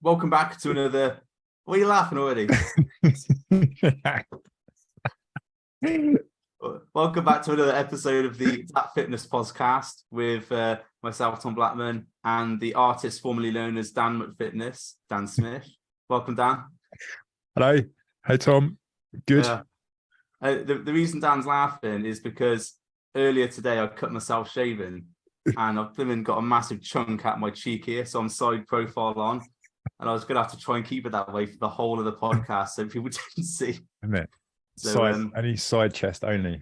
Welcome back to another. What are you laughing already? Welcome back to another episode of the DAT Fitness Podcast with myself, Tom Blackman, and the artist formerly known as Dan Fitness, Dan Smith. Welcome, Dan. Hello. Hey, Tom. Good. The reason Dan's laughing is because earlier today I cut myself shaving and I've even got a massive chunk out my cheek here, so I'm side profile on. And I was going to have to try and keep it that way for the whole of the podcast so people didn't see. So, only side chest only.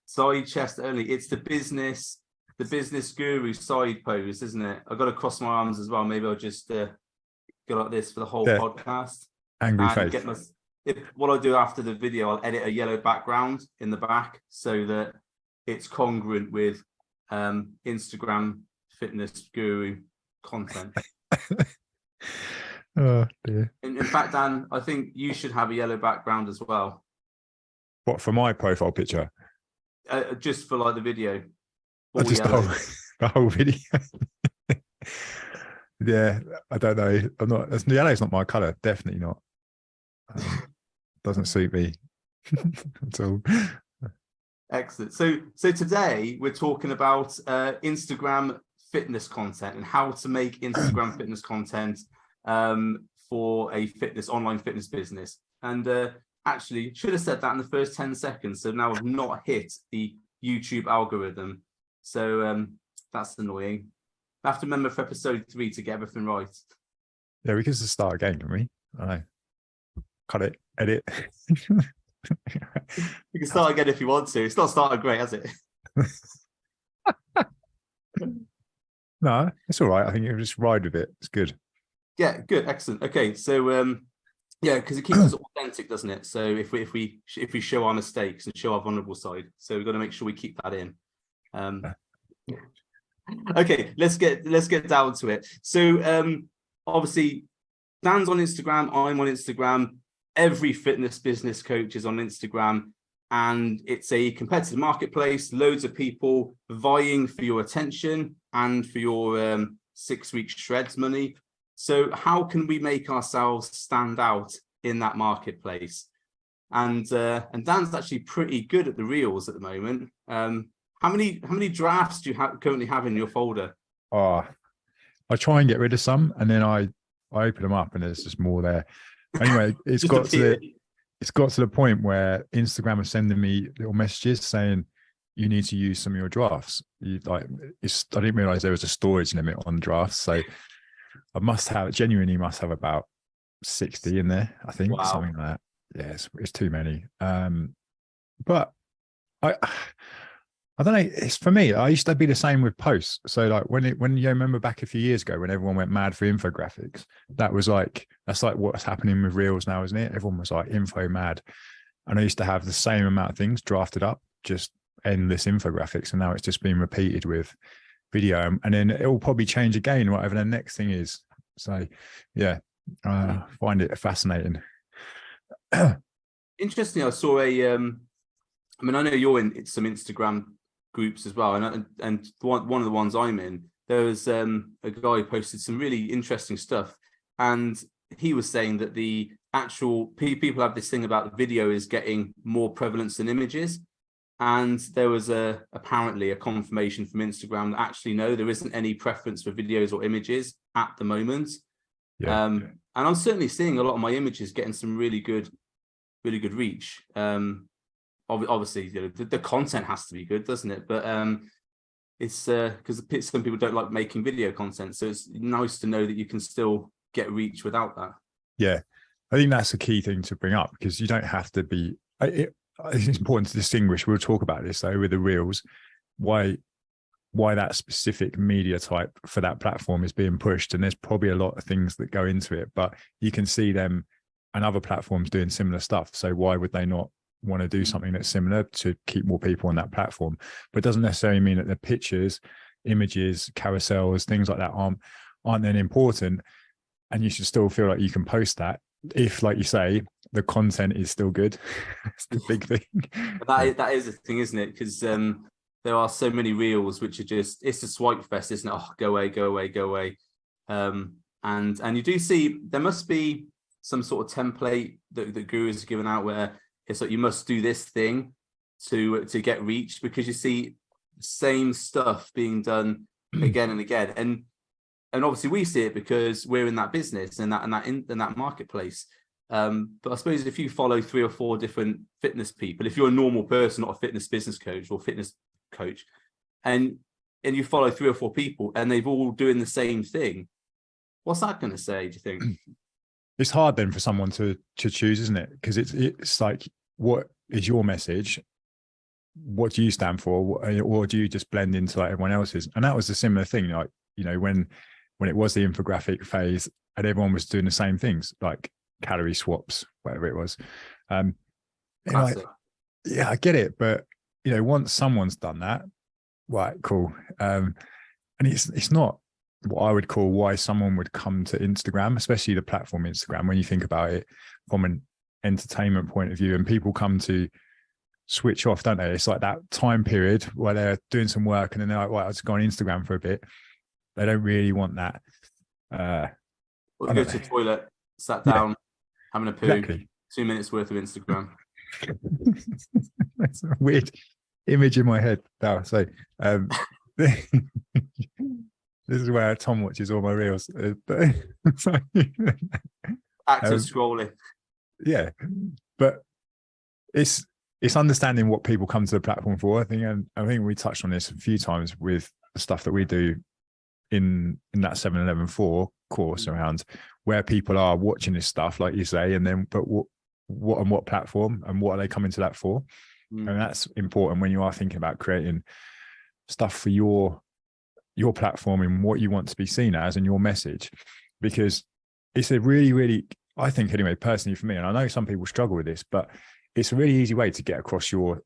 Side chest only. It's the business guru side pose, isn't it? I've got to cross my arms as well. Maybe I'll just go like this for the whole podcast. Angry face. What I'll do after the video, I'll edit a yellow background in the back so that it's congruent with Instagram fitness guru content. Oh dear. In fact, Dan, I think you should have a yellow background as well. What, for my profile picture? Just for like the video. Just the whole video. Yeah, I don't know. Yellow's not my colour. Definitely not. Doesn't suit me at all. Excellent. So today we're talking about Instagram fitness content and how to make Instagram fitness content for a online fitness business. And actually should have said that in the first 10 seconds. So now I've not hit the YouTube algorithm. So that's annoying. I have to remember for episode 3 to get everything right. Yeah, we can just start again, can we? I know. Cut it, edit. You can start again if you want to. It's not started great, has it? No, it's all right. I think you just ride with it. It's good. Yeah, good, excellent. Okay, so because it keeps us authentic, doesn't it? So if we show our mistakes and show our vulnerable side, so we've got to make sure we keep that in. Okay, let's get down to it. So obviously, Dan's on Instagram. I'm on Instagram. Every fitness business coach is on Instagram, and it's a competitive marketplace. Loads of people vying for your attention and for your 6-week shreds money. So how can we make ourselves stand out in that marketplace? And Dan's actually pretty good at the reels at the moment. How many drafts do you currently have in your folder? I try and get rid of some, and then I open them up, and there's just more there. Anyway, it's got to the point where Instagram is sending me little messages saying you need to use some of your drafts. I didn't realize there was a storage limit on drafts, so I genuinely must have about 60 in there, I think. Wow. Something like that. Yeah, it's too many. But I don't know. It's for me. I used to be the same with posts. So like when you remember back a few years ago when everyone went mad for infographics, that's like what's happening with reels now, isn't it? Everyone was like info mad, and I used to have the same amount of things drafted up, just endless infographics, and now it's just being repeated with video, and then it will probably change again, whatever the next thing is. So yeah, find it fascinating. Interesting. I saw I know you're in some Instagram groups as well, and one of the ones I'm in, there was a guy who posted some really interesting stuff, and he was saying that the actual people have this thing about the video is getting more prevalence than images, and there was apparently a confirmation from Instagram that actually no, there isn't any preference for videos or images at the moment. Yeah. And I'm certainly seeing a lot of my images getting some really good reach. Obviously, the content has to be good, doesn't it? But it's because some people don't like making video content, so it's nice to know that you can still get reach without that. Yeah, I think that's a key thing to bring up, because you don't have to be. It's important to distinguish. We'll talk about this though with the reels. Why that specific media type for that platform is being pushed, and there's probably a lot of things that go into it. But you can see them and other platforms doing similar stuff. So why would they not want to do something that's similar to keep more people on that platform? But it doesn't necessarily mean that the pictures, images, carousels, things like that aren't then important, and you should still feel like you can post that if, like you say, the content is still good. It's the big thing. That is the thing, isn't it? Because there are so many reels which are just, it's a swipe fest, isn't it? Oh, go away. And you do see there must be some sort of template that the gurus are giving out where it's like you must do this thing to get reached, because you see the same stuff being done again and again. And obviously we see it because we're in that business and that marketplace. But I suppose if you follow 3 or 4 different fitness people, if you're a normal person, not a fitness business coach or fitness coach, and you follow 3 or 4 people and they've all doing the same thing, what's that going to say, do you think? It's hard then for someone to choose, isn't it? Because it's like, what is your message? What do you stand for? Or do you just blend into like everyone else's? And that was a similar thing, like, you know, when it was the infographic phase and everyone was doing the same things, like calorie swaps, whatever it was. Like, yeah, I get it. But, you know, once someone's done that, right, cool. And it's not what I would call why someone would come to Instagram, especially the platform Instagram, when you think about it from an entertainment point of view. And people come to switch off, don't they? It's like that time period where they're doing some work and then they're like, well, I'll just go on Instagram for a bit. They don't really want that. Or go to the toilet, sat down, having a poo, exactly. 2 minutes worth of Instagram. That's a weird image in my head now. So this is where Tom watches all my reels. Active scrolling. Yeah, but it's understanding what people come to the platform for. I think we touched on this a few times with the stuff that we do in that 7-11-4 course around where people are watching this stuff, like you say, and then but what on what platform and what are they coming to that for? And that's important when you are thinking about creating stuff for your platform and what you want to be seen as and your message, because it's a really, really, I think anyway, personally for me, and I know some people struggle with this, but it's a really easy way to get across your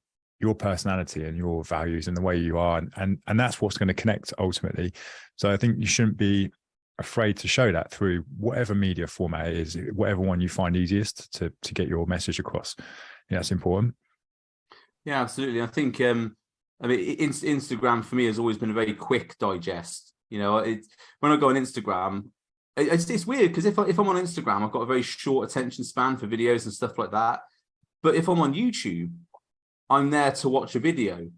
personality and your values and the way you are. And that's what's going to connect ultimately. So I think you shouldn't be afraid to show that through whatever media format it is, whatever one you find easiest to get your message across. Yeah, that's important. Yeah, absolutely. I think, Instagram for me has always been a very quick digest. You know, when I go on Instagram, it's weird because if I'm on Instagram, I've got a very short attention span for videos and stuff like that. But if I'm on YouTube, I'm there to watch a video.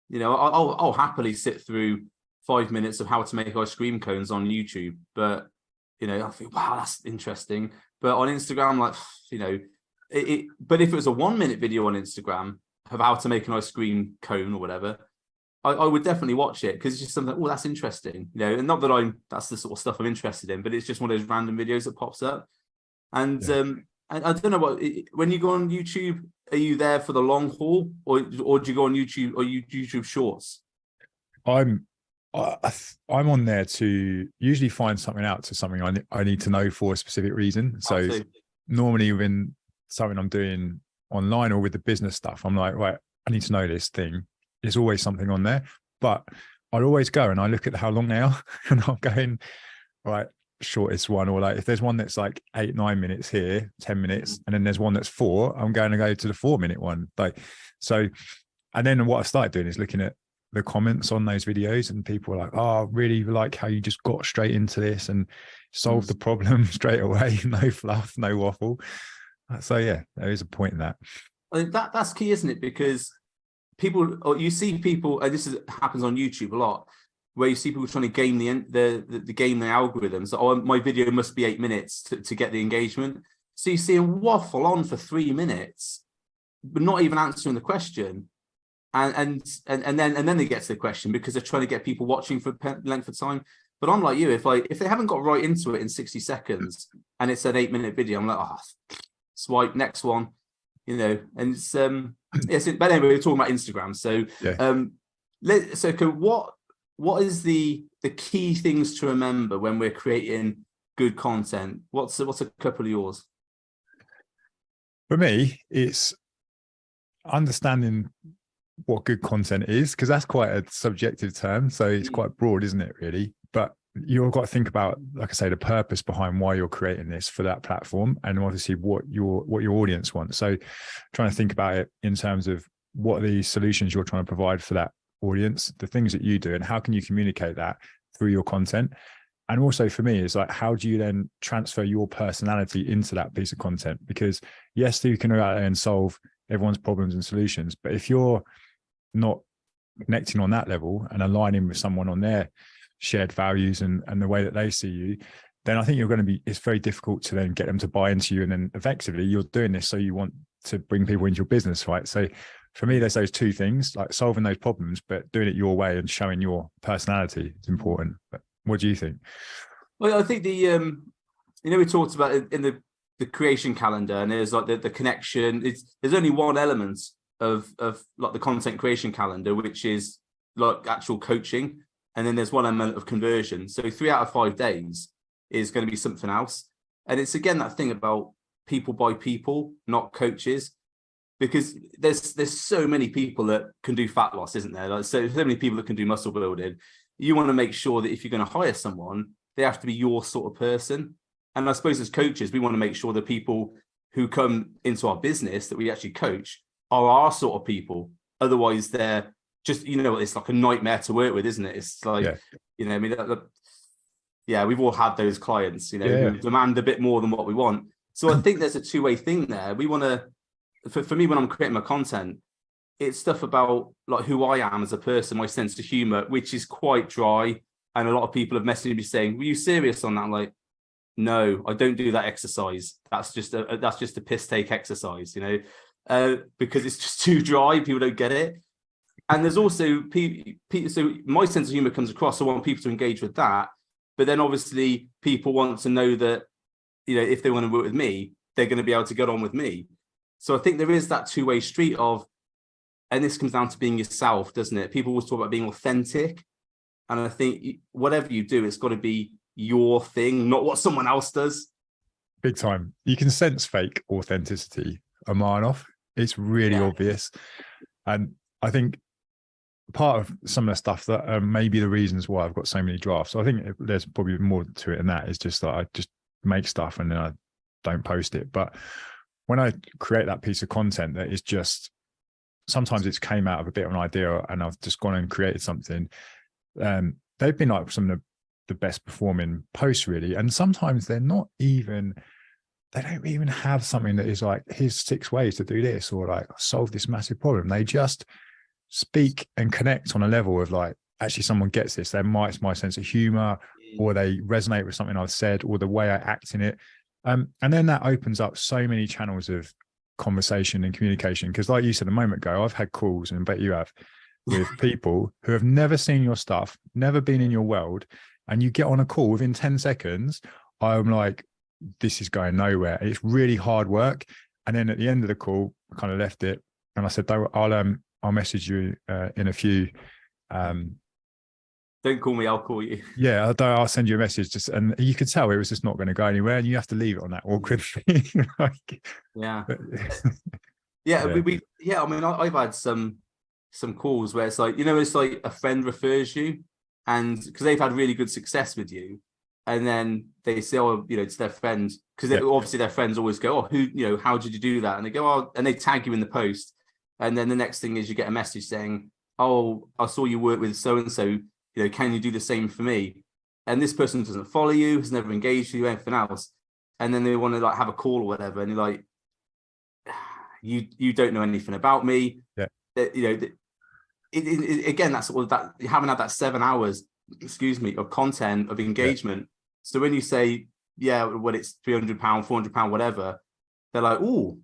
You know, I'll happily sit through 5 minutes of how to make ice cream cones on YouTube. But, you know, I think, wow, that's interesting. But on Instagram, like, you know, but if it was a 1-minute video on Instagram of how to make an ice cream cone or whatever, I would definitely watch it because it's just something, oh, that's interesting. You know, and not that that's the sort of stuff I'm interested in, but it's just one of those random videos that pops up. And I don't know when you go on YouTube, are you there for the long haul or do you go on YouTube or YouTube Shorts? I'm on there to usually find something out to something I need to know for a specific reason. So normally within something I'm doing online or with the business stuff, I'm like, right, I need to know this thing. There's always something on there, but I'd always go and I look at how long they are and I'm going, right, shortest one, or like if there's one that's like 8-9 minutes here, 10 minutes, and then there's one that's 4, I'm going to go to the 4-minute one. Like, so, and then what I started doing is looking at the comments on those videos, and people are like, oh, I really like how you just got straight into this and solved the problem straight away. No fluff, no waffle. So yeah, there is a point in that. I think that's key, isn't it? Because people, or you see people, and happens on YouTube a lot, where you see people trying to game the game the algorithms. So, oh, my video must be 8 minutes to get the engagement. So you see them waffle on for 3 minutes, but not even answering the question. And then they get to the question because they're trying to get people watching for length of time. But I'm like you, if they haven't got right into it in 60 seconds and it's an 8-minute video, I'm like, oh, swipe, next one, you know. And it's but anyway, we're talking about Instagram. So what is the key things to remember when we're creating good content? What's a couple of yours? For me, it's understanding what good content is, because that's quite a subjective term. So it's quite broad, isn't it, really? But you've got to think about, like I say, the purpose behind why you're creating this for that platform, and obviously what your audience wants. So trying to think about it in terms of what are the solutions you're trying to provide for that audience, the things that you do, and how can you communicate that through your content. And also for me, it's like, how do you then transfer your personality into that piece of content? Because yes, you can go out there and solve everyone's problems and solutions, but if you're not connecting on that level and aligning with someone on their shared values and the way that they see you, then I think it's very difficult to then get them to buy into you. And then effectively you're doing this so you want to bring people into your business, right? So for me, there's those two things, like solving those problems, but doing it your way and showing your personality is important. But what do you think? Well, I think we talked about it in the creation calendar, and there's like the connection. There's only one element of like the content creation calendar, which is like actual coaching. And then there's one element of conversion. So 3 out of 5 days is going to be something else. And it's again, that thing about people by people, not coaches, because there's so many people that can do fat loss, isn't there? Like, so many people that can do muscle building. You want to make sure that if you're going to hire someone, they have to be your sort of person. And I suppose as coaches, we want to make sure the people who come into our business that we actually coach are our sort of people. Otherwise, they're just, it's like a nightmare to work with, isn't it? It's like, I mean, we've all had those clients, who demand a bit more than what we want. So I think there's a two-way thing there. We want to, for me, when I'm creating my content, it's stuff about like who I am as a person, my sense of humor, which is quite dry. And a lot of people have messaged me saying, "Were you serious on that?" I'm like, no, I don't do that exercise. That's just a piss take exercise, because it's just too dry. People don't get it. And there's also people. So my sense of humor comes across. I want people to engage with that. But then obviously people want to know that, if they want to work with me, they're going to be able to get on with me. So I think there is that two-way street of, and this comes down to being yourself, doesn't it? People always talk about being authentic. And I think whatever you do, it's got to be your thing, not what someone else does. Big time. You can sense fake authenticity a mile off. It's really obvious. And I think part of some of the stuff that may be the reasons why I've got so many drafts. So I think there's probably more to it than that. It's just that I just make stuff and then I don't post it. But when I create that piece of content that is just, sometimes it's came out of a bit of an idea and I've just gone and created something. They've been like some of the best performing posts really. And sometimes they don't even have something that is like, here's 6 ways to do this, or like solve this massive problem. They just speak and connect on a level of like, actually someone gets this. It's my sense of humor, or they resonate with something I've said, or the way I act in it. And then that opens up so many channels of conversation and communication. Because like you said a moment ago, I've had calls, and I bet you have, with people who have never seen your stuff, never been in your world, and you get on a call within 10 seconds. I'm like, this is going nowhere. It's really hard work. And then at the end of the call, I kind of left it and I said, I'll message you in a few. Don't call me, I'll call you. Yeah, I'll send you a message. And you could tell it was just not going to go anywhere, and you have to leave it on that awkward thing. I mean, I've had some calls where it's like, it's like a friend refers you, and because they've had really good success with you, and then they say, it's their friend, because obviously their friends always go, oh, who, how did you do that? And they go, oh, and they tag you in the post, and then the next thing is you get a message saying, oh, I saw you work with so and so, can you do the same for me? And this person doesn't follow you, has never engaged with you, anything else, and then they want to like have a call or whatever, and you're like, you don't know anything about me. Again, that's all that you haven't had that 7 hours, of content, of engagement. So when you say, well, it's £300, £400, whatever, they're like, oh,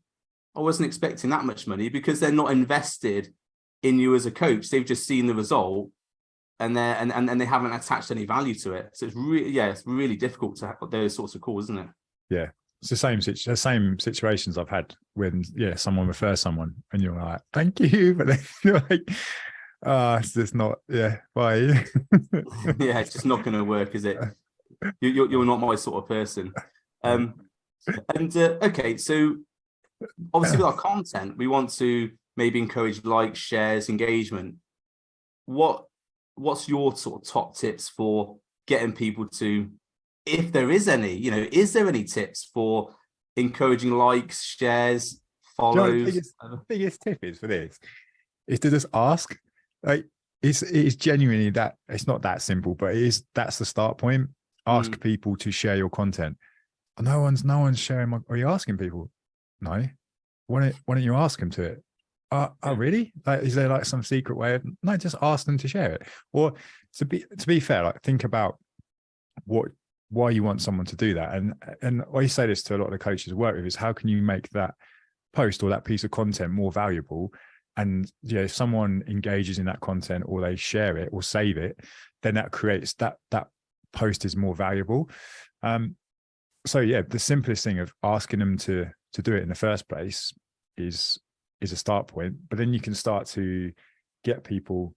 I wasn't expecting that much money, because they're not invested in you as a coach. They've just seen the result, and they haven't attached any value to it. So it's really difficult to have those sorts of calls, isn't it? Yeah. It's the same situations I've had when someone refers someone and you're like, thank you, but then you're like, it's just not, bye. It's just not going to work, is it? You're not my sort of person. Okay, so obviously with our content, we want to maybe encourage likes, shares, engagement. What's your sort of top tips for getting people to, if there is any, is there any tips for encouraging likes, shares, follows? The biggest tip is for this is to just ask. Like, it's genuinely that, it's not that simple, but that's the start point. ask people to share your content. No one's sharing are you asking people? No. Why don't you ask them to it? Oh, really? Like, is there like some secret way of, no, just ask them to share it. Or to be fair, like think about why you want someone to do that. And I say this to a lot of the coaches I work with is how can you make that post or that piece of content more valuable? And if someone engages in that content or they share it or save it, then that creates that post is more valuable. So the simplest thing of asking them to do it in the first place is a start point, but then you can start to get people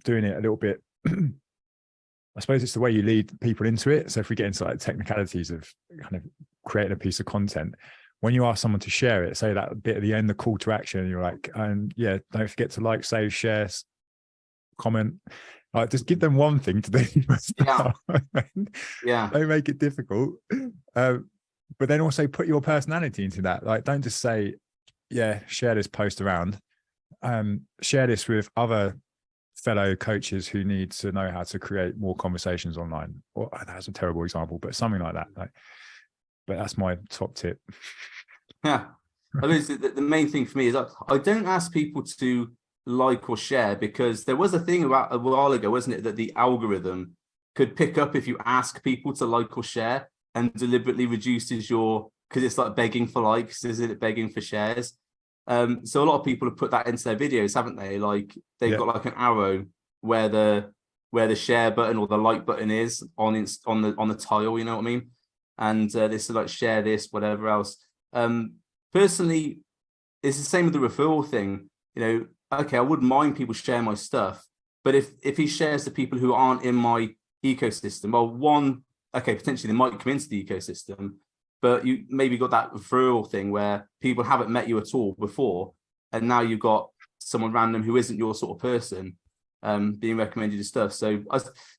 doing it a little bit. I suppose it's the way you lead people into it. So if we get into like technicalities of kind of creating a piece of content, when you ask someone to share it, say that bit at the end, the call to action, you're like, don't forget to like, save, share, comment. Like, just give them one thing to do. Don't make it difficult. But then also put your personality into that. Like, don't just say, share this post around. Share this with other fellow coaches who need to know how to create more conversations online. Or that's a terrible example, but something like that. But that's my top tip. Yeah. I mean, the main thing for me is I don't ask people to like or share, because there was a thing about a while ago, wasn't it, that the algorithm could pick up if you ask people to like or share, and deliberately reduces because it's like begging for likes, isn't it, begging for shares? So a lot of people have put that into their videos, haven't they? Like they've got like an arrow where the share button or the like button is on the tile, you know what I mean? And this is like share this, whatever else. Personally, it's the same with the referral thing. Okay, I wouldn't mind people sharing my stuff, but if he shares to people who aren't in my ecosystem, well, potentially they might come into the ecosystem, but you maybe got that referral thing where people haven't met you at all before, and now you've got someone random who isn't your sort of person being recommended your stuff. So I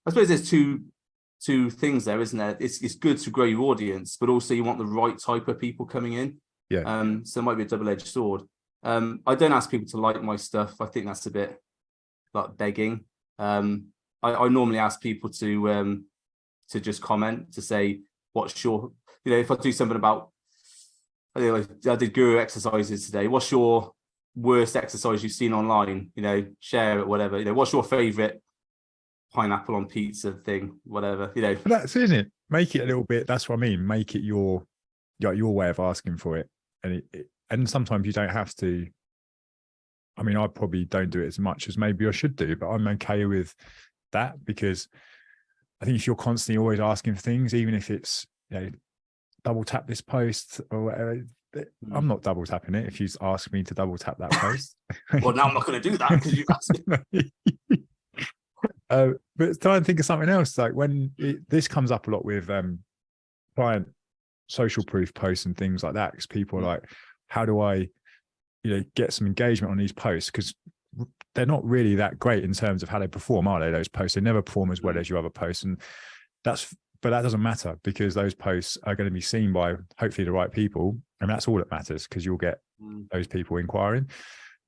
suppose there's two things there, isn't there? It's good to grow your audience, but also you want the right type of people coming in. So it might be a double-edged sword. I don't ask people to like my stuff. I think that's a bit like begging. I normally ask people to just comment, to say what's your, if I do something about, I did guru exercises today. What's your worst exercise you've seen online? Share it, whatever. What's your favorite pineapple on pizza thing, whatever. But that's, isn't it? Make it a little bit. That's what I mean. Make it your way of asking for it, and sometimes you don't have to. I mean, I probably don't do it as much as maybe I should do, but I'm okay with that, because I think if you're constantly always asking for things, even if it's double tap this post or whatever, I'm not double tapping it if you ask me to double tap that post. Well, now I'm not going to do that because you've asked me. But try and think of something else. Like when this comes up a lot with client social proof posts and things like that, because people are like, how do I get some engagement on these posts? Because they're not really that great in terms of how they perform, are they? Those posts, they never perform as well as your other posts, and but that doesn't matter, because those posts are going to be seen by hopefully the right people, and that's all that matters, because you'll get those people inquiring.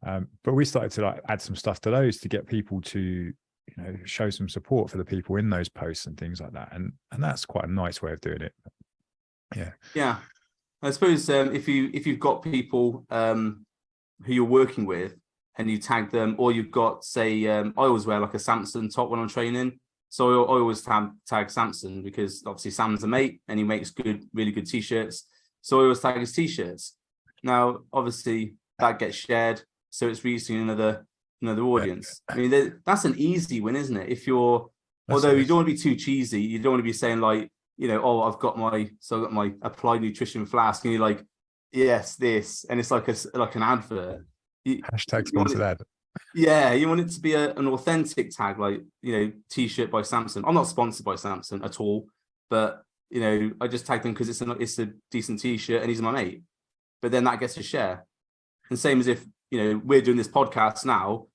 But we started to add some stuff to those to get people to show some support for the people in those posts and things like that, and that's quite a nice way of doing it. Yeah, I suppose if you've got people who you're working with and you tag them, or you've got, say, I always wear like a Samson top when I'm training, so I always tag Samson, because obviously Sam's a mate and he makes really good t-shirts, so I always tag his t-shirts. Now obviously that gets shared, so it's reaching another audience. I mean, that's an easy win, isn't it? Although you don't want to be too cheesy, you don't want to be saying like, I've got my Applied Nutrition flask, and you're like, yes, this, and it's like an advert. Hashtag sponsored ad. Yeah, you want it to be an authentic tag, like, t-shirt by Samson. I'm not sponsored by Samson at all, but I just tagged him because it's a decent t-shirt and he's my mate. But then that gets a share. And same as if we're doing this podcast now,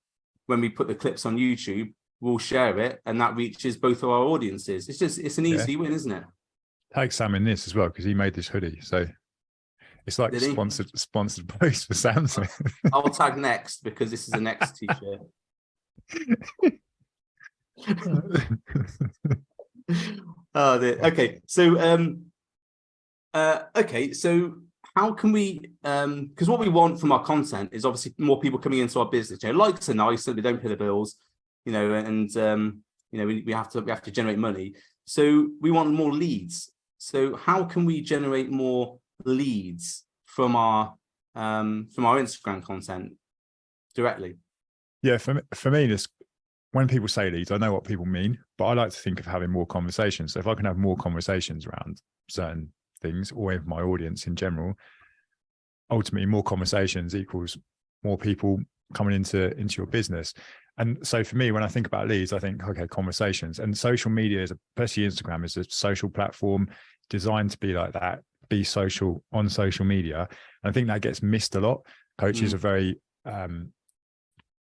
when we put the clips on YouTube, we'll share it, and that reaches both of our audiences. It's an easy win, isn't it? Tag Sam in this as well, because he made this hoodie, so it's like sponsored post for Samson. I'll tag next, because this is the next t-shirt. Oh, okay. So, okay. So, how can we? Because what we want from our content is obviously more people coming into our business. Likes are nice, so we don't pay the bills. And we have to generate money. So we want more leads. So how can we generate more leads from our Instagram content directly? Yeah, for me, this, when people say leads, I know what people mean, but I like to think of having more conversations. So if I can have more conversations around certain things, or with my audience in general, ultimately more conversations equals more people coming into your business. And so for me, when I think about leads, I think, okay, conversations. And social media, especially Instagram, is a social platform designed to be like that, be social on social media. And I think that gets missed a lot. Coaches are very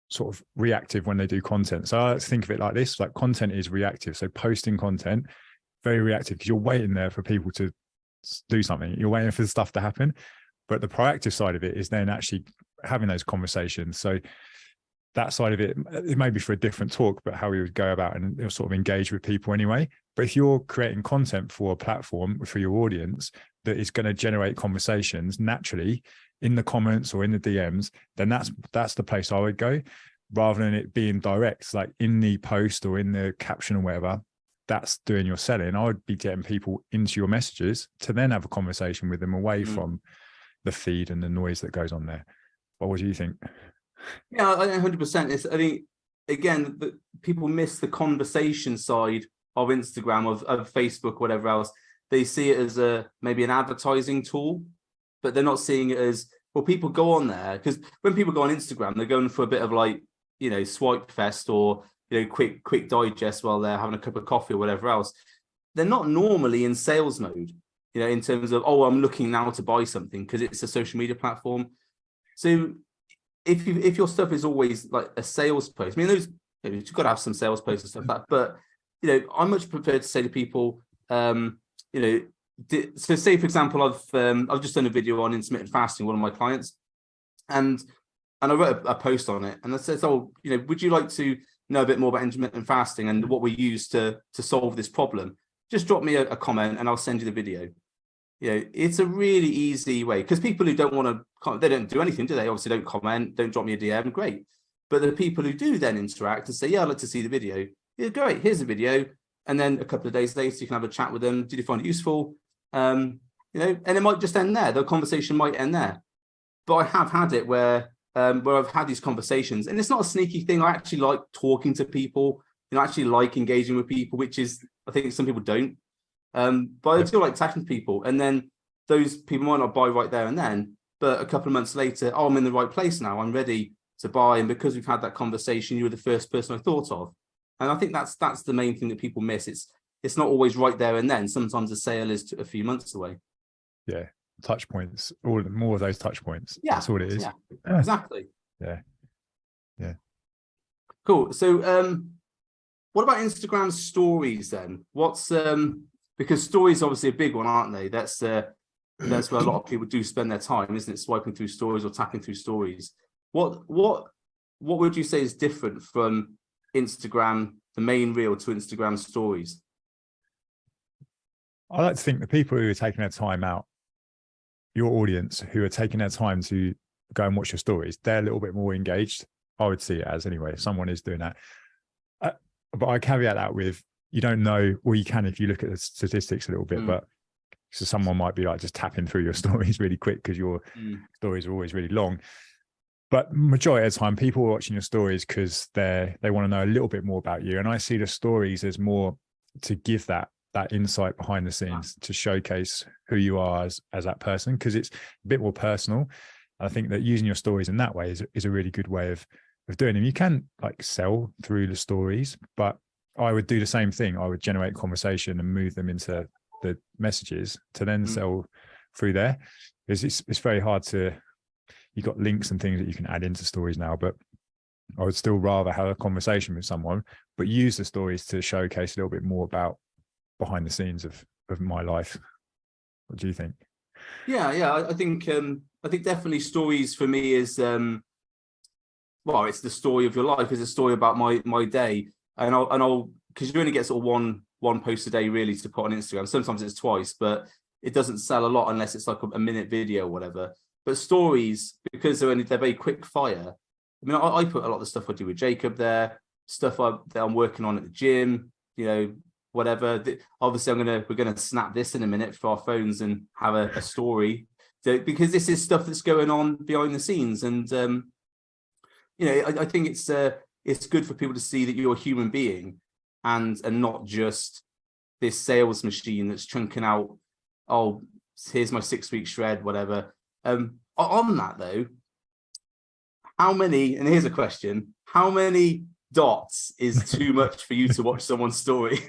sort of reactive when they do content. So I like to think of it like this, like content is reactive. So posting content, very reactive, because you're waiting there for people to do something. You're waiting for the stuff to happen. But the proactive side of it is then actually having those conversations. So that side of it may be for a different talk, but how we would go about and sort of engage with people anyway. But if you're creating content for a platform for your audience that is going to generate conversations naturally in the comments or in the DMs, then that's the place I would go, rather than it being direct, like in the post or in the caption or whatever. That's doing your selling. I would be getting people into your messages to then have a conversation with them away from the feed and the noise that goes on there. What do you think? Yeah, I 100%. I think, again, people miss the conversation side of Instagram, of Facebook, whatever else. They see it as maybe an advertising tool, but they're not seeing it as, well, people go on there because when people go on Instagram, they're going for a bit of like, swipe fest or, quick digest while they're having a cup of coffee or whatever else. They're not normally in sales mode, in terms of, oh, I'm looking now to buy something, because it's a social media platform. So if your stuff is always like a sales post, I mean, you've got to have some sales posts and stuff like that, but I much prefer to say to people, so say for example, I've just done a video on intermittent fasting, one of my clients, and I wrote a post on it, and I said, oh, would you like to know a bit more about intermittent fasting and what we use to solve this problem? Just drop me a comment and I'll send you the video. It's a really easy way, because people who don't want to, they don't do anything, do they? Obviously don't comment, don't drop me a DM, great. But the people who do then interact and say, yeah, I'd like to see the video. Yeah, great, here's the video. And then a couple of days later, you can have a chat with them. Did you find it useful? And it might just end there. The conversation might end there. But I have had it where I've had these conversations, and it's not a sneaky thing. I actually like talking to people, I actually like engaging with people, which is, I think some people don't. But I feel like tackling people, and then those people might not buy right there and then, but a couple of months later, oh, I'm in the right place now, I'm ready to buy. And because we've had that conversation, you were the first person I thought of. And I think that's the main thing that people miss. It's not always right there and then. Sometimes the sale is a few months away. Yeah, touch points, more of those touch points. Yeah, that's what it is. Yeah, exactly. Yeah. Cool. So, what about Instagram stories then? What's because stories are obviously a big one, aren't they? That's where a lot of people do spend their time, isn't it? Swiping through stories or tapping through stories. What would you say is different from Instagram, the main reel, to Instagram stories? I like to think the people who are taking their time out, your audience who are taking their time to go and watch your stories, they're a little bit more engaged. I would see it as, anyway, if someone is doing that. But I caveat that with, you don't know, or you can if you look at the statistics a little bit, but so someone might be like just tapping through your stories really quick because your stories are always really long. But majority of the time, people are watching your stories because they want to know a little bit more about you. And I see the stories as more to give that insight behind the scenes, to showcase who you are as that person, because it's a bit more personal. And I think that using your stories in that way is a really good way of doing them. You can like sell through the stories, but I would do the same thing. I would generate conversation and move them into the messages to then sell through there. Because it's very hard to, you've got links and things that you can add into stories now, but I would still rather have a conversation with someone, but use the stories to showcase a little bit more about behind the scenes of my life. What do you think? Yeah. I think definitely stories for me is it's the story of your life. It's a story about my day, and I'll because you only get sort of one post a day really to put on Instagram. Sometimes it's twice, but it doesn't sell a lot unless it's like a minute video or whatever. But stories, because they're very quick fire. I mean, I put a lot of the stuff I do with Jacob there, stuff that I'm working on at the gym, whatever. Obviously, we're gonna snap this in a minute for our phones and have a story, because this is stuff that's going on behind the scenes. And I think it's good for people to see that you're a human being and not just this sales machine that's chunking out, oh, here's my 6-week shred, whatever. On that though, how many, and here's a question, how many dots is too much for you to watch someone's story?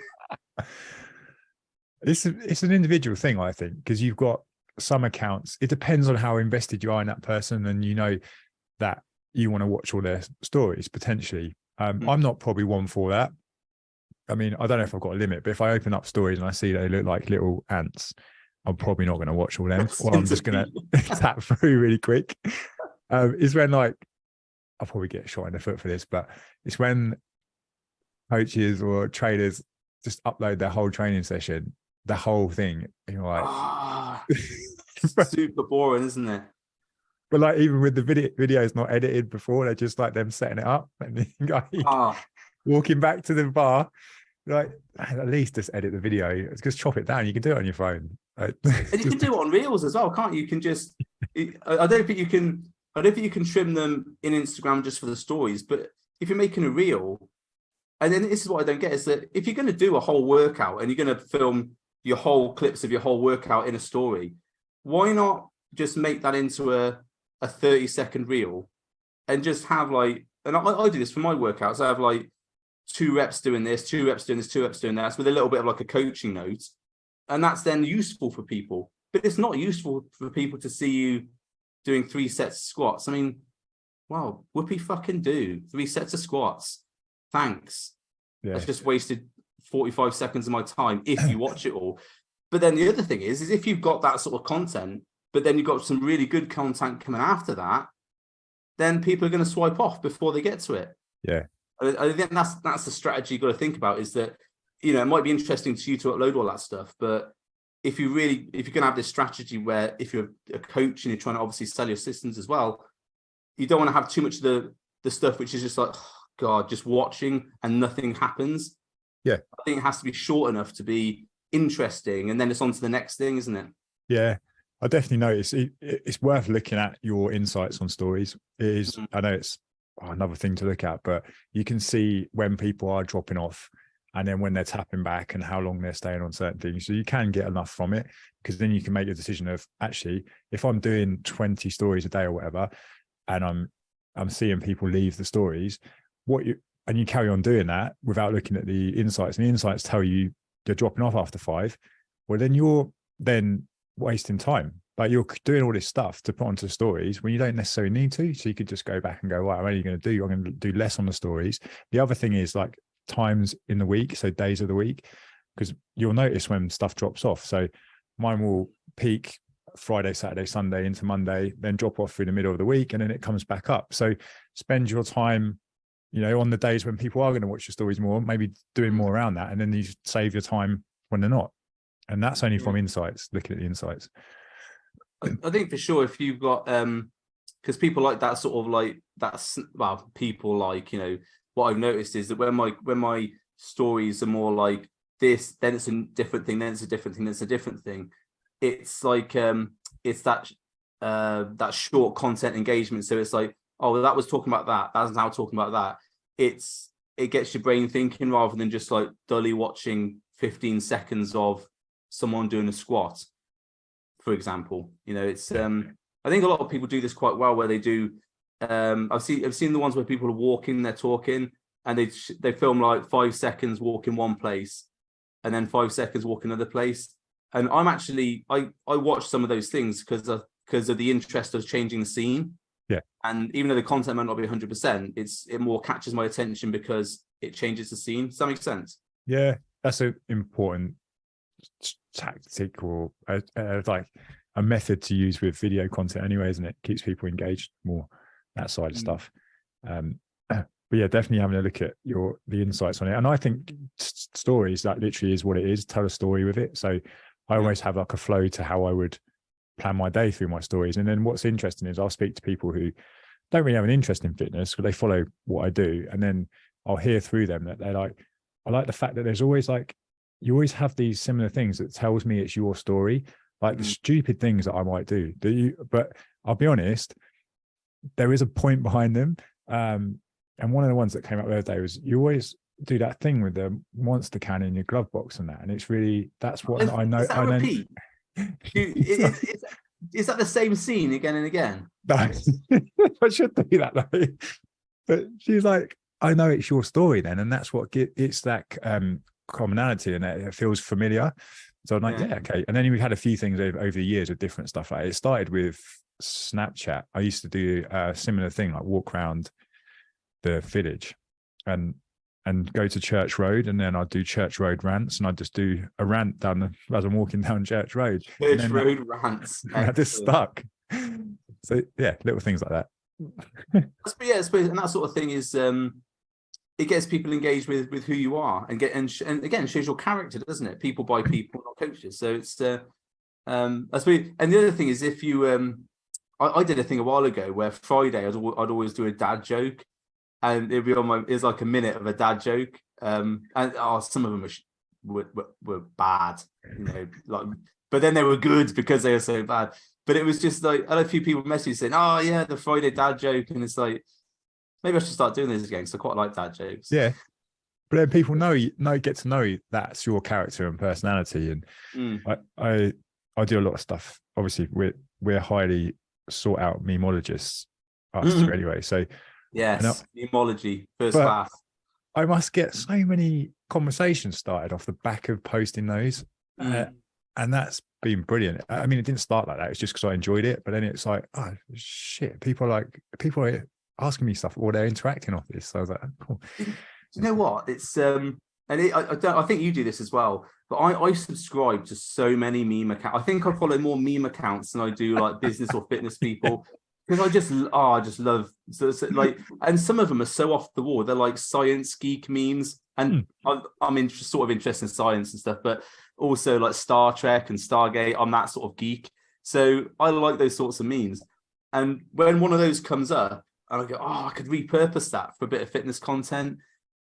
It's an individual thing, I think, because you've got some accounts. It depends on how invested you are in that person, and that you want to watch all their stories potentially. I'm not probably one for that. I mean, I don't know if I've got a limit, but if I open up stories and I see they look like little ants, I'm probably not going to watch all them. Or I'm just going to tap through really quick. Is when I'll probably get shot in the foot for this, but it's when coaches or traders just upload their whole training session, the whole thing. And you're like, super boring, isn't it? But like, even with the videos not edited before, they're just like them setting it up and then walking back to the bar. Like, at least just edit the video. Just chop it down. You can do it on your phone. And you can do it on Reels as well, can't you? You can just. I don't think you can trim them in Instagram just for the stories. But if you're making a reel, and then this is what I don't get, is that if you're going to do a whole workout and you're going to film your whole clips of your whole workout in a story, why not just make that into a 30-second reel and just have and I do this for my workouts. I have 2 reps doing this, 2 reps doing this, 2 reps doing that, with a little bit of a coaching note. And that's then useful for people. But it's not useful for people to see you doing 3 sets of squats. I mean, wow, whoopee fucking do 3 sets of squats. Thanks. Yeah. That's just wasted 45 seconds of my time if you watch it all. But then the other thing is if you've got that sort of content, but then you've got some really good content coming after that, then people are going to swipe off before they get to it. Yeah. I think that's the strategy you've got to think about, is that, it might be interesting to you to upload all that stuff, but if you're going to have this strategy where if you're a coach and you're trying to obviously sell your systems as well, you don't want to have too much of the stuff which is just like, oh God, just watching and nothing happens. Yeah. I think it has to be short enough to be interesting, and then it's on to the next thing, isn't it? Yeah. I definitely notice it's worth looking at your insights on stories. It is, I know it's another thing to look at, but you can see when people are dropping off and then when they're tapping back and how long they're staying on certain things. So you can get enough from it, because then you can make your decision of, actually, if I'm doing 20 stories a day or whatever, and I'm seeing people leave the stories, and you carry on doing that without looking at the insights, and the insights tell you you're dropping off after 5, well, then you're wasting time. Like, you're doing all this stuff to put onto stories when you don't necessarily need to. So you could just go back and go, right, I'm going to do less on the stories. The other thing is times in the week, so days of the week, because you'll notice when stuff drops off. So mine will peak Friday, Saturday, Sunday into Monday, then drop off through the middle of the week, and then it comes back up. So spend your time, on the days when people are going to watch your stories more, maybe doing more around that, and then you save your time when they're not. And that's only from insights, looking at the insights. I think for sure, if you've got because people like that sort of people what I've noticed is that when my stories are more like this, then it's a different thing, then it's a different thing, then it's a different thing. It's it's that short content engagement. So it's like, oh, that was talking about that, that's now talking about that. It gets your brain thinking, rather than just dully watching 15 seconds of someone doing a squat, for example. It's I think a lot of people do this quite well, where they do I've seen the ones where people are walking, they're talking, and they film 5 seconds walk in one place and then 5 seconds walk another place. And I'm actually I watch some of those things because of the interest of changing the scene. Yeah. And even though the content might not be 100%, it more catches my attention because it changes the scene. Does that make sense? Yeah, that's an important tactic, or a method to use with video content anyway, isn't it? Keeps people engaged more, that side of stuff. But yeah, definitely having a look at the insights on it. And I think stories, that literally is what it is. Tell a story with it. So I always have like a flow to how I would plan my day through my stories. And then what's interesting is I'll speak to people who don't really have an interest in fitness, but they follow what I do. And then I'll hear through them that they're like, I like the fact that there's always like, you always have these similar things that tells me it's your story, like the stupid things that I might do. But I'll be honest, there is a point behind them. And one of the ones that came up the other day was you always do that thing with the monster can in your glove box and that. And it's really, that's what I know. Is that I repeat? Is that the same scene again and again? No, I should do that though. But she's like, I know it's your story then. And that's what it's that commonality, and it feels familiar. So I'm like, yeah, okay. And then we had a few things over the years of different stuff. Like it started with Snapchat. I used to do a similar thing, like walk around the village and go to Church Road, and then I'd do Church Road rants, and I'd just do a rant as I'm walking down Church Road. Church Road rants. I just stuck. So yeah, little things like that. Yeah, I suppose, and that sort of thing is it gets people engaged with who you are, and again shows your character, doesn't it? People by people, not coaches. So it's I suppose, and the other thing is if you I did a thing a while ago where Friday I'd always do a dad joke. And it'd be it's like a minute of a dad joke, and some of them were bad, you know, like, but then they were good because they were so bad. But it was just like, I had a few people message saying, "Oh yeah, the Friday dad joke," and it's like, maybe I should start doing this again because I quite like dad jokes. Yeah, but then people get to know that's your character and personality, and I do a lot of stuff. Obviously, we're highly sought out memologists, us two anyway, so. Yes, memology, first class. I must get so many conversations started off the back of posting those. And that's been brilliant. I mean, it didn't start like that. It's just because I enjoyed it. But then it's like, oh, shit. People are asking me stuff or they're interacting off this. So I was like, oh, cool. Do you know what? It's, I think you do this as well. But I subscribe to so many meme accounts. I think I follow more meme accounts than I do like business or fitness people. Because I just love so like, and some of them are so off the wall. They're like science geek memes, and I'm sort of interested in science and stuff, but also like Star Trek and Stargate. I'm that sort of geek, so I like those sorts of memes. And when one of those comes up, and I go, oh, I could repurpose that for a bit of fitness content.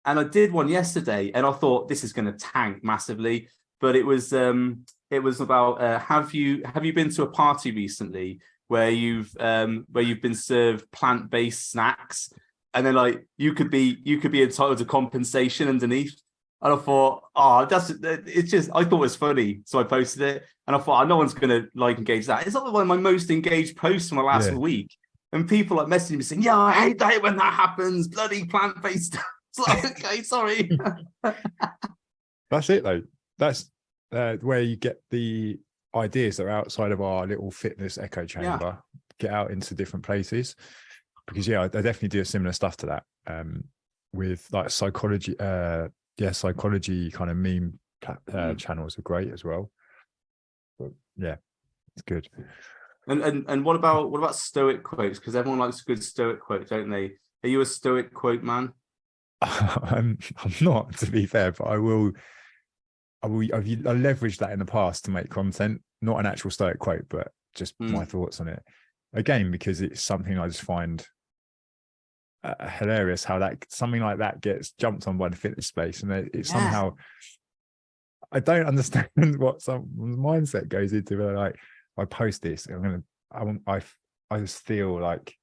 And I did one yesterday, and I thought this is going to tank massively. But it was about have you been to a party recently where you've been served plant-based snacks, and then like you could be entitled to compensation underneath. And I thought, it's just, I thought it was funny, so I posted it, and I thought, no one's gonna like engage that. It's not one of my most engaged posts from the last week, and people like messaging me saying, "Yeah, I hate that when that happens, bloody plant-based." It's like, okay, sorry. That's it though. That's where you get the ideas that are outside of our little fitness echo chamber, get out into different places. Because I definitely do similar stuff to that with like psychology. Psychology kind of meme channels are great as well. But yeah, it's good. And what about stoic quotes? Because everyone likes a good stoic quote, don't they? Are you a stoic quote man? I'm not, to be fair, but I've leveraged that in the past to make content, not an actual stoic quote, but just my thoughts on it. Again, because it's something I just find hilarious how that something like that gets jumped on by the fitness space, and it's somehow, I don't understand what some mindset goes into. But like, I post this, I just feel like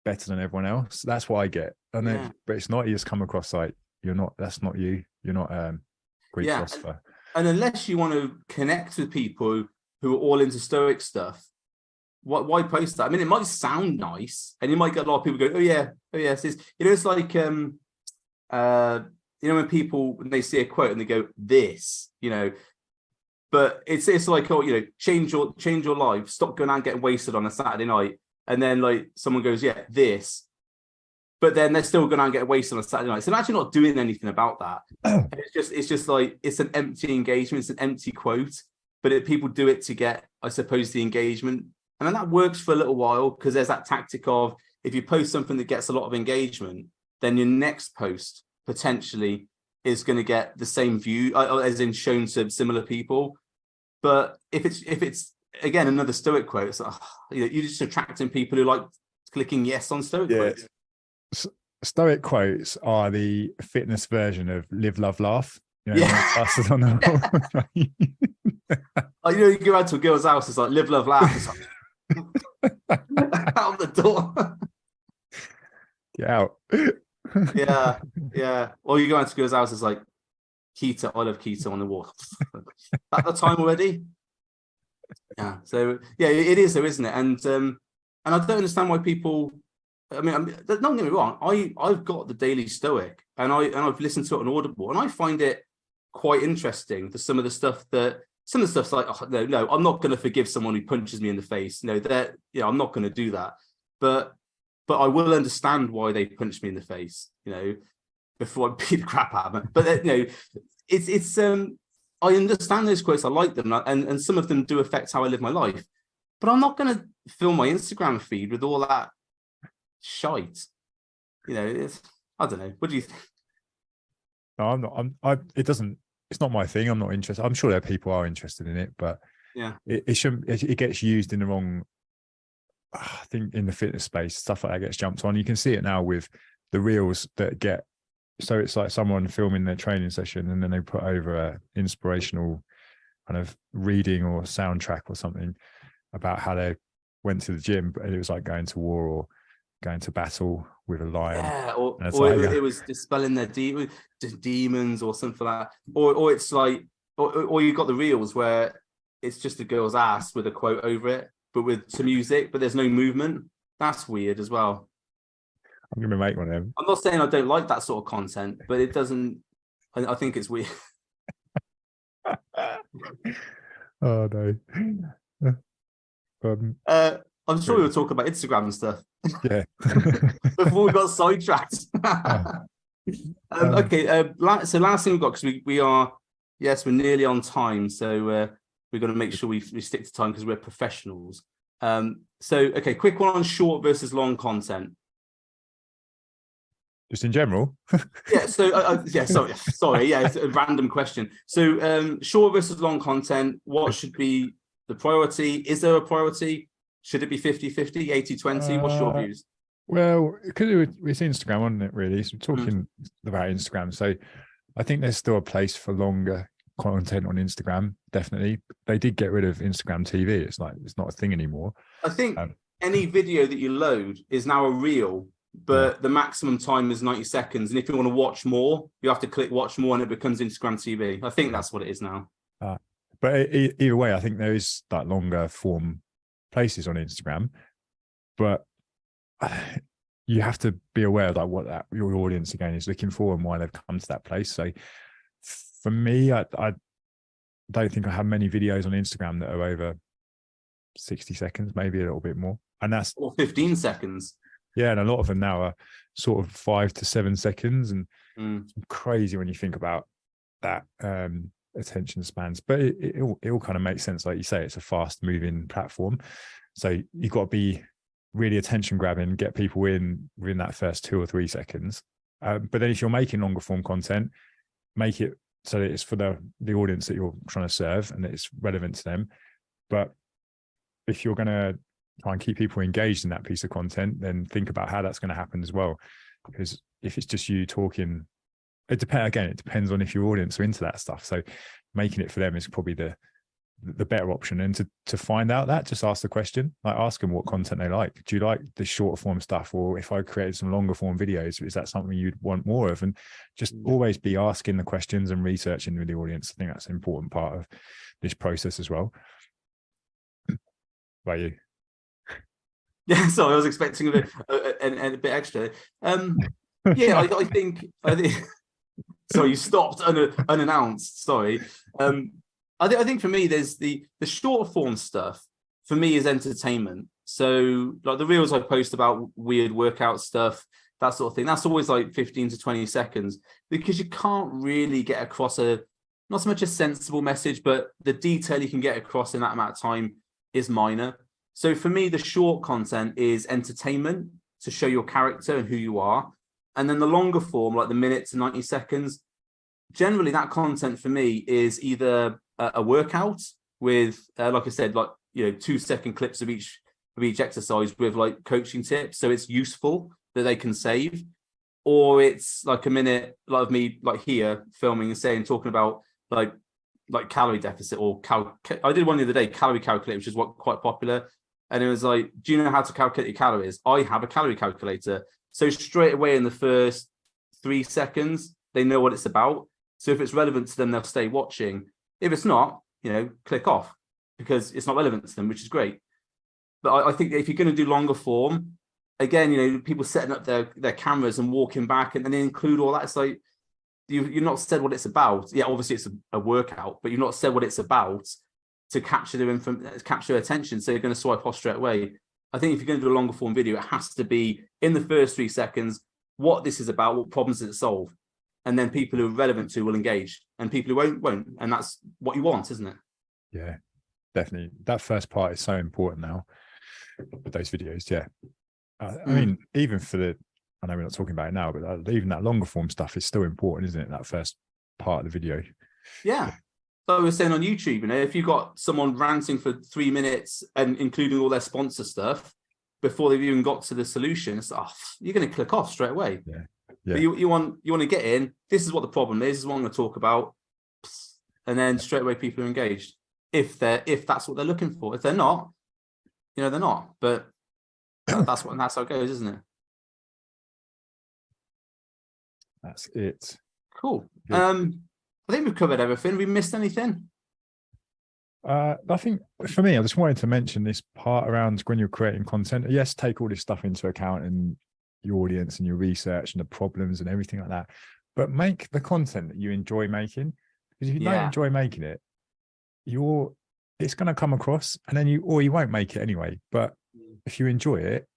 better than everyone else. That's what I get, but it's not. You just come across like you're not. That's not you. You're not Greek philosopher. And unless you want to connect with people who are all into stoic stuff, why post that? I mean, it might sound nice, and you might get a lot of people go, "Oh yeah." It's like when people, when they see a quote and they go, "This," but it's like, change your life, stop going out and getting wasted on a Saturday night, and then like someone goes, "Yeah, this." But then they're still going to get wasted on a Saturday night. So they're actually not doing anything about that. It's just like, it's an empty engagement. It's an empty quote, but people do it to get, I suppose, the engagement. And then that works for a little while, because there's that tactic of, if you post something that gets a lot of engagement, then your next post potentially is going to get the same view, as in shown to similar people. But if it's again another Stoic quote, it's like, you're just attracting people who like clicking yes on Stoic quotes. Stoic quotes are the fitness version of live, love, laugh. You know, you go out to a girl's house, it's like live, love, laugh. It's like, out the door. Get out. Yeah. Or you go out to a girl's house, it's like keto, I love keto on the wall. At the time already. Yeah. So yeah, it is though, isn't it? And I don't understand why people. I mean, don't get me wrong. I've got the Daily Stoic, and I've listened to it on Audible, and I find it quite interesting. For some of the stuff's like, oh, no, I'm not going to forgive someone who punches me in the face. No, I'm not going to do that. But I will understand why they punched me in the face. Before I beat the crap out of them. But it's I understand those quotes. I like them, and some of them do affect how I live my life. But I'm not going to fill my Instagram feed with all that shite. I don't know. What do you think? No, I'm not. It doesn't. It's not my thing. I'm not interested. I'm sure there are people who are interested in it, but yeah, it shouldn't. It gets used in the wrong. I think in the fitness space, stuff like that gets jumped on. You can see it now with the reels that get. So it's like someone filming their training session, and then they put over a inspirational kind of reading or soundtrack or something about how they went to the gym, but it was like going to war or going to battle with a lion. Yeah, it was dispelling their demons or something like that. Or it's like, or you've got the reels where it's just a girl's ass with a quote over it, but with some music, but there's no movement. That's weird as well. I'm going to make one of them. I'm not saying I don't like that sort of content, but it doesn't. I think it's weird. Oh no. I'm sure we'll talk about Instagram and stuff. Yeah. Before we got sidetracked. Okay. So last thing we've got, because we're nearly on time, so we're going to make sure we stick to time because we're professionals. Okay, quick one on short versus long content. Just in general. Yeah. So sorry. Yeah, it's a random question. So short versus long content. What should be the priority? Is there a priority? Should it be 50-50, 80-20? What's your views? Well, because it's Instagram, wasn't it, really? So we're talking about Instagram. So I think there's still a place for longer content on Instagram, definitely. They did get rid of Instagram TV. It's not a thing anymore. I think any video that you load is now a reel, but the maximum time is 90 seconds. And if you want to watch more, you have to click watch more and it becomes Instagram TV. I think that's what it is now. But either way, I think there is that longer form places on Instagram, but you have to be aware of like what your audience again is looking for and why they've come to that place. So for me, I don't think I have many videos on Instagram that are over 60 seconds, maybe a little bit more, and that's or 15 seconds. Yeah, and a lot of them now are sort of 5 to 7 seconds, and it's crazy when you think about that attention spans. But it all kind of makes sense, like you say. It's a fast moving platform, so you've got to be really attention grabbing, get people in within that first 2 or 3 seconds. But then if you're making longer form content, make it so that it's for the audience that you're trying to serve and that it's relevant to them. But if you're going to try and keep people engaged in that piece of content, then think about how that's going to happen as well. Because if it's just you talking, it depends on if your audience are into that stuff. So making it for them is probably the better option. And to find out that, just ask the question, like ask them what content they like. Do you like the shorter form stuff? Or if I created some longer form videos, is that something you'd want more of? And just always be asking the questions and researching with the audience. I think that's an important part of this process as well. About you? Yeah, sorry, I was expecting a bit extra. Yeah, I think. Sorry, you stopped unannounced. Sorry. I think for me, there's the short form stuff. For me, is entertainment. So, like the reels I post about weird workout stuff, that sort of thing. That's always like 15 to 20 seconds because you can't really get across not so much a sensible message, but the detail you can get across in that amount of time is minor. So for me, the short content is entertainment to show your character and who you are. And then the longer form, like the minute to 90 seconds, generally that content for me is either a workout with, like I said, like, 2-second clips of each exercise with like coaching tips. So it's useful that they can save, or it's like a minute like of me like here filming and talking about like calorie deficit or I did one the other day, calorie calculator, which is quite popular. And it was like, do you know how to calculate your calories? I have a calorie calculator. So straight away in the first 3 seconds, they know what it's about. So if it's relevant to them, they'll stay watching. If it's not, click off because it's not relevant to them, which is great. But I think if you're going to do longer form, again, people setting up their cameras and walking back and then they include all that. It's like, you've not said what it's about. Yeah, obviously it's a workout, but you've not said what it's about to capture their attention. So you're going to swipe off straight away. I think if you're going to do a longer form video, it has to be in the first 3 seconds, what this is about, what problems does it solve? And then people who are relevant to will engage, and people who won't. And that's what you want, isn't it? Yeah, definitely. That first part is so important now with those videos. Yeah. I mean, even I know we're not talking about it now, but even that longer form stuff is still important, isn't it? That first part of the video. Yeah. So I was saying on YouTube, if you've got someone ranting for 3 minutes and including all their sponsor stuff before they've even got to the solution, it's you're going to click off straight away. Yeah. But you want to get in. This is what the problem is. This is what I'm going to talk about, and then straight away people are engaged. If that's what they're looking for. If they're not, they're not. But that's how it goes, isn't it? That's it. Cool. I think we've covered everything. We missed anything? I think for me, I just wanted to mention this part around when you're creating content. Yes, take all this stuff into account and your audience and your research and the problems and everything like that, but make the content that you enjoy making. Because if you don't enjoy making it, it's going to come across, and then you won't make it anyway. But if you enjoy it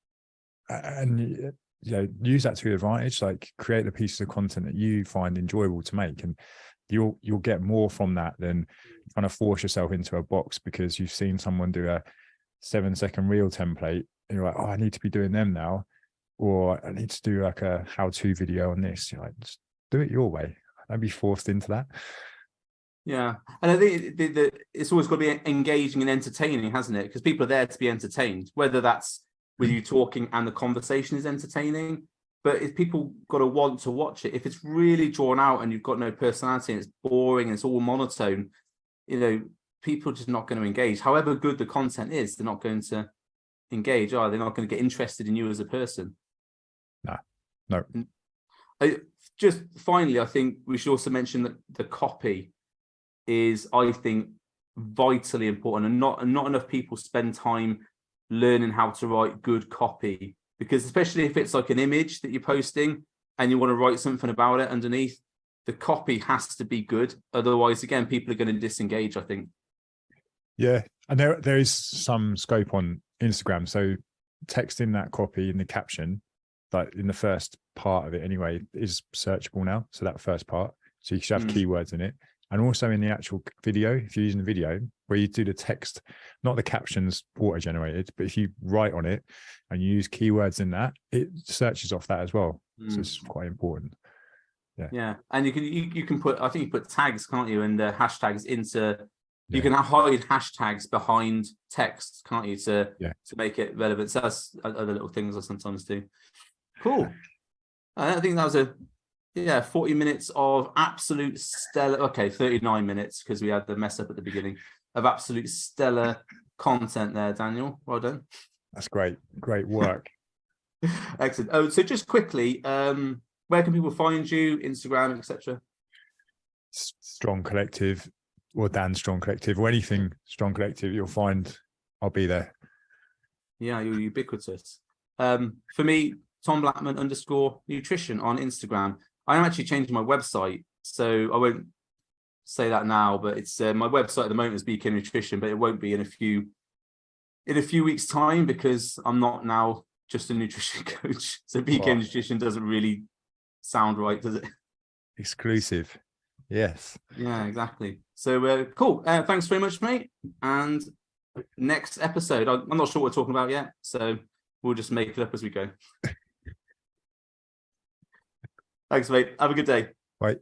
and use that to your advantage, like create the pieces of content that you find enjoyable to make, and you'll get more from that than trying to force yourself into a box because you've seen someone do a 7-second reel template and you're like, oh, I need to be doing them now, or I need to do like a how-to video on this. You're like, just do it your way. Don't be forced into that. Yeah, and I think it's always got to be engaging and entertaining, hasn't it? Because people are there to be entertained, whether that's with you talking and the conversation is entertaining. But if people got to want to watch it, if it's really drawn out and you've got no personality and it's boring and it's all monotone, people are just not going to engage. However good the content is, they're not going to engage, are they? They're not going to get interested in you as a person. No. Just finally, I think we should also mention that the copy is, I think, vitally important, and not enough people spend time learning how to write good copy, because especially if it's like an image that you're posting and you want to write something about it underneath, the copy has to be good. Otherwise, again, people are going to disengage, I think. Yeah, and there is some scope on Instagram. So texting that copy in the caption, like in the first part of it anyway, is searchable now. So that first part, so you should have keywords in it. And also in the actual video, if you're using the video, where you do the text, not the captions auto-generated, but if you write on it and you use keywords in that, it searches off that as well. So it's quite important. Yeah, and you can put, I think you put tags, can't you, and the hashtags into. You can hide hashtags behind text, can't you, to make it relevant. So that's other little things I sometimes do. Cool. I think that was 40 minutes of absolute stellar. Okay, 39 minutes because we had the mess up at the beginning of absolute stellar content there, Daniel. Well done. That's great. Great work. Excellent. Oh, so just quickly, where can people find you? Instagram, etc. Strong Collective, or Dan Strong Collective, or anything Strong Collective, you'll find I'll be there. Yeah, you're ubiquitous. For me, Tom Blackman _nutrition on Instagram. I am actually changing my website, so I won't say that now, but it's my website at the moment is BK Nutrition, but it won't be in a few weeks' time because I'm not now just a nutrition coach. So BK Nutrition doesn't really sound right, does it? Exclusive. Yes. Yeah, exactly. So cool. Thanks very much, mate. And next episode, I'm not sure what we're talking about yet, so we'll just make it up as we go. Thanks, mate. Have a good day. Bye.